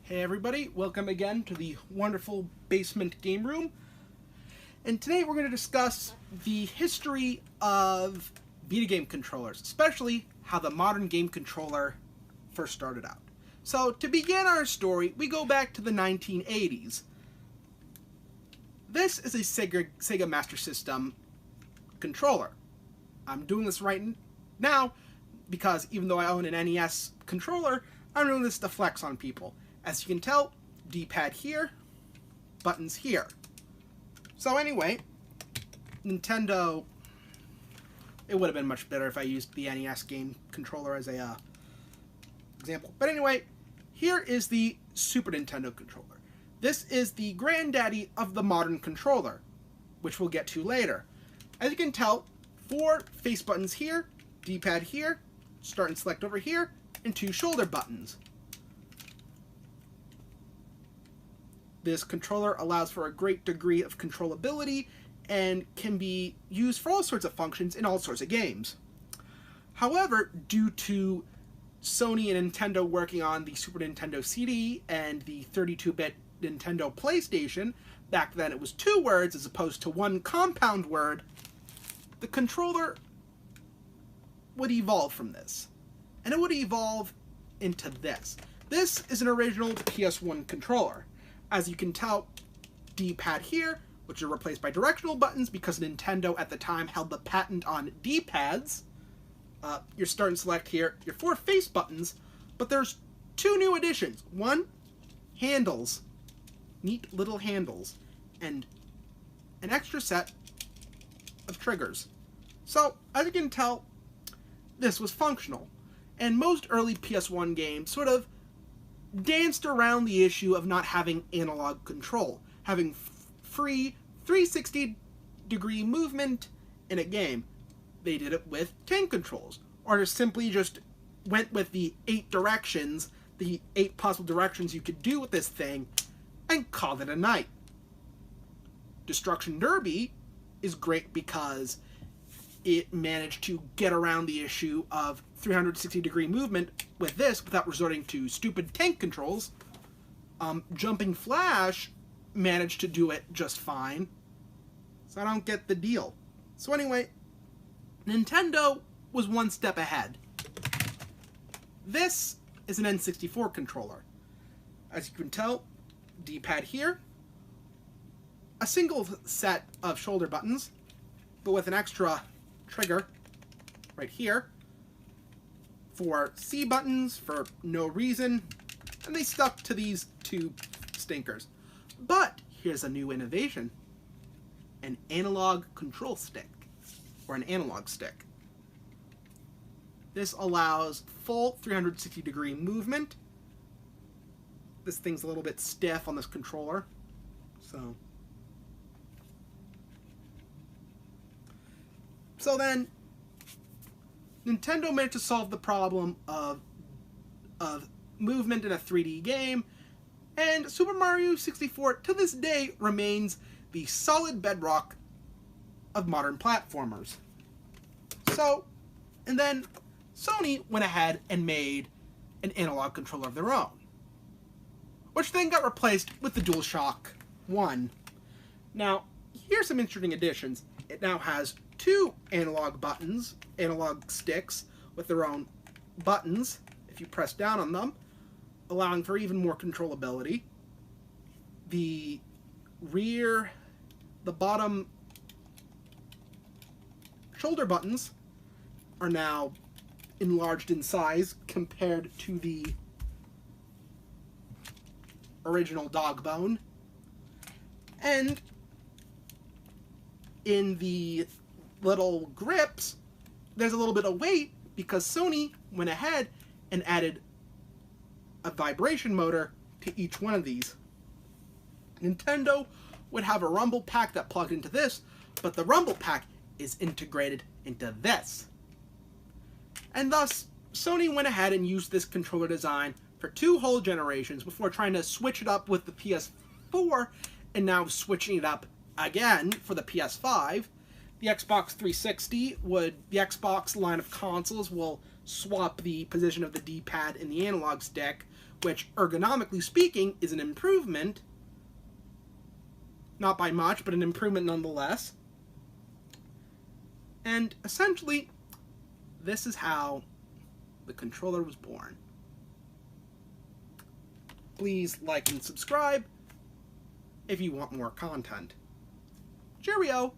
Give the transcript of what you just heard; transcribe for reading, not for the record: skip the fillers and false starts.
Hey everybody, welcome again to the wonderful basement game room. And today we're going to discuss the history of video game controllers, especially how the modern game controller first started out. So to begin our story, we go back to the 1980s. This is a Sega Master System controller. I'm doing this right now because even though I own an NES controller, I'm doing this to flex on people. As you can tell, D-pad here, buttons here. So anyway, Nintendo, it would have been much better if I used the NES game controller as a example. But anyway, here is the Super Nintendo controller. This is the granddaddy of the modern controller, which we'll get to later. As you can tell, 4 face buttons here, D-pad here, start and select over here, and 2 shoulder buttons. This controller allows for a great degree of controllability and can be used for all sorts of functions in all sorts of games. However, due to Sony and Nintendo working on the Super Nintendo CD and the 32-bit Nintendo PlayStation, back then it was 2 words as opposed to 1 compound word, the controller would evolve from this. And it would evolve into this. This is an original PS1 controller. As you can tell, D-pad here, which are replaced by directional buttons because Nintendo at the time held the patent on D-pads. Your start and select here, your 4 face buttons, but there's 2 new additions. 1, handles, neat little handles, and an extra set of triggers. So, as you can tell, this was functional. And most early PS1 games sort of danced around the issue of not having analog control, having free 360-degree movement in a game. They did it with tank controls, or simply just went with the 8 directions, the 8 possible directions you could do with this thing, and called it a night. Destruction Derby is great because it managed to get around the issue of 360-degree movement with this without resorting to stupid tank controls. Jumping Flash managed to do it just fine. So I don't get the deal. So anyway, Nintendo was 1 step ahead. This is an N64 controller. As you can tell, D-pad here, a single set of shoulder buttons, but with an extra trigger right here, 4 C buttons for no reason, and they stuck to these 2 stinkers. But here's a new innovation: an analog control stick, or an analog stick. This allows full 360-degree movement. This thing's a little bit stiff on this controller, So then, Nintendo managed to solve the problem of movement in a 3D game, and Super Mario 64 to this day remains the solid bedrock of modern platformers. So, and then Sony went ahead and made an analog controller of their own, which then got replaced with the DualShock 1. Now, here's some interesting additions. It now has 2 analog buttons, analog sticks, with their own buttons, if you press down on them, allowing for even more controllability. The bottom shoulder buttons are now enlarged in size compared to the original dog bone. And in the little grips, there's a little bit of weight because Sony went ahead and added a vibration motor to each one of these. Nintendo would have a rumble pack that plugged into this, but the rumble pack is integrated into this. And thus, Sony went ahead and used this controller design for 2 whole generations before trying to switch it up with the PS4 and now switching it up again for the PS5. The Xbox 360 the Xbox line of consoles will swap the position of the D-pad and the analog stick, which, ergonomically speaking, is an improvement. Not by much, but an improvement nonetheless. And essentially, this is how the controller was born. Please like and subscribe if you want more content. Cheerio!